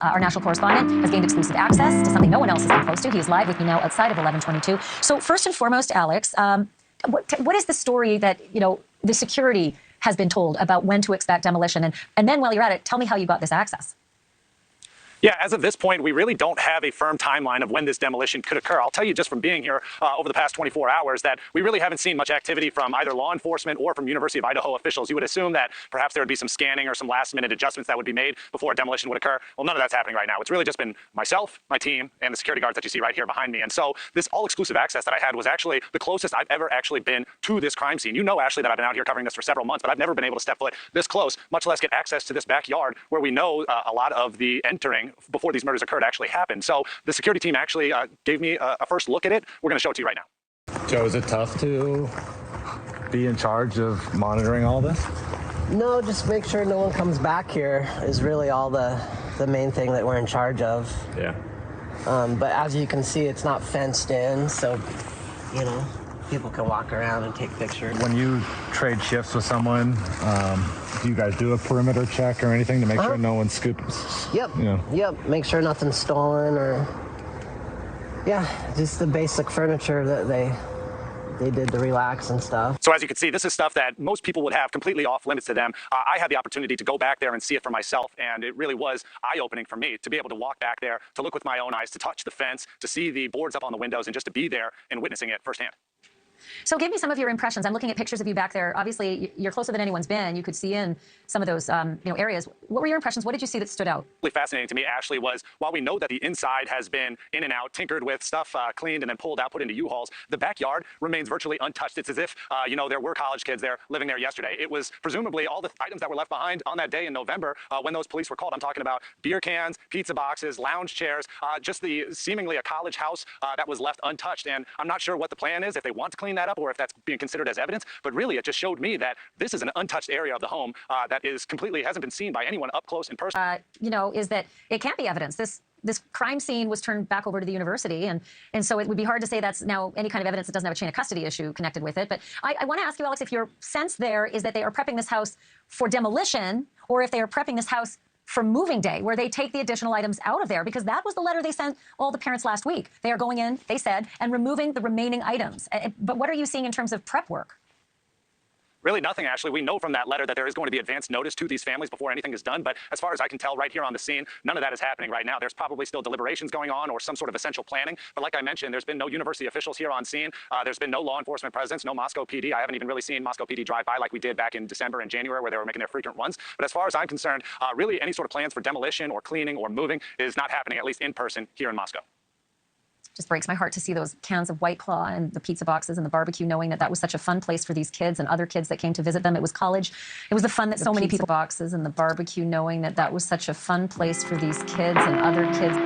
Our national correspondent has gained exclusive access to something no one else has been close to. He is live with me now outside of 1122. So first and foremost, Alex, what is the story that, the security has been told about when to expect demolition? And then while you're at it, tell me how you got this access. Yeah, as of this point, we really don't have a firm timeline of when this demolition could occur. I'll tell you just from being here over the past 24 hours that we really haven't seen much activity from either law enforcement or from University of Idaho officials. You would assume that perhaps there would be some scanning or some last-minute adjustments that would be made before a demolition would occur. Well, none of that's happening right now. It's really just been myself, my team, and the security guards that you see right here behind me. And so this all-exclusive access that I had was actually the closest I've ever actually been to this crime scene. You know, Ashley, that I've been out here covering this for several months, but I've never been able to step foot this close, much less get access to this backyard where we know a lot of the entering before these murders occurred actually happened. So the security team actually gave me a first look at it. We're going to show it to you right now. Joe, is it tough to be in charge of monitoring all this? No, just make sure no one comes back here is really all the main thing that we're in charge of. Yeah. But as you can see, it's not fenced in, so, people can walk around and take pictures. When you trade shifts with someone, do you guys do a perimeter check or anything to make sure no one scoops? Yep. Yep. Make sure nothing's stolen or, just the basic furniture that they did to relax and stuff. So as you can see, this is stuff that most people would have completely off limits to them. I had the opportunity to go back there and see it for myself, and it really was eye-opening for me to be able to walk back there, to look with my own eyes, to touch the fence, to see the boards up on the windows, and just to be there and witnessing it firsthand. So give me some of your impressions. I'm looking at pictures of you back there. Obviously, you're closer than anyone's been. You could see in some of those areas. What were your impressions? What did you see that stood out? Really fascinating to me, Ashley, was while we know that the inside has been in and out, tinkered with, stuff cleaned and then pulled out, put into U-Hauls, the backyard remains virtually untouched. It's as if, there were college kids there living there yesterday. It was presumably all the items that were left behind on that day in November when those police were called. I'm talking about beer cans, pizza boxes, lounge chairs, just the seemingly a college house that was left untouched. And I'm not sure what the plan is, if they want to clean that up or if that's being considered as evidence, but really it just showed me that this is an untouched area of the home that is completely hasn't been seen by anyone up close in person. Is that it can't be evidence. This crime scene was turned back over to the university, and so it would be hard to say that's now any kind of evidence that doesn't have a chain of custody issue connected with it. But I want to ask you, Alex, if your sense there is that they are prepping this house for demolition, or if they are prepping this house for moving day, where they take the additional items out of there, because that was the letter they sent all the parents last week. They are going in, they said, and removing the remaining items. But what are you seeing in terms of prep work? Really nothing, Ashley. We know from that letter that there is going to be advance notice to these families before anything is done. But as far as I can tell right here on the scene, none of that is happening right now. There's probably still deliberations going on or some sort of essential planning. But like I mentioned, there's been no university officials here on scene. There's been no law enforcement presence, no Moscow PD. I haven't even really seen Moscow PD drive by like we did back in December and January where they were making their frequent runs. But as far as I'm concerned, really any sort of plans for demolition or cleaning or moving is not happening, at least in person, here in Moscow. Just breaks my heart to see those cans of White Claw and the pizza boxes and the barbecue, knowing that that was such a fun place for these kids and other kids that came to visit them. It was college. It was the fun that so many people boxes and the barbecue, knowing that that was such a fun place for these kids and other kids.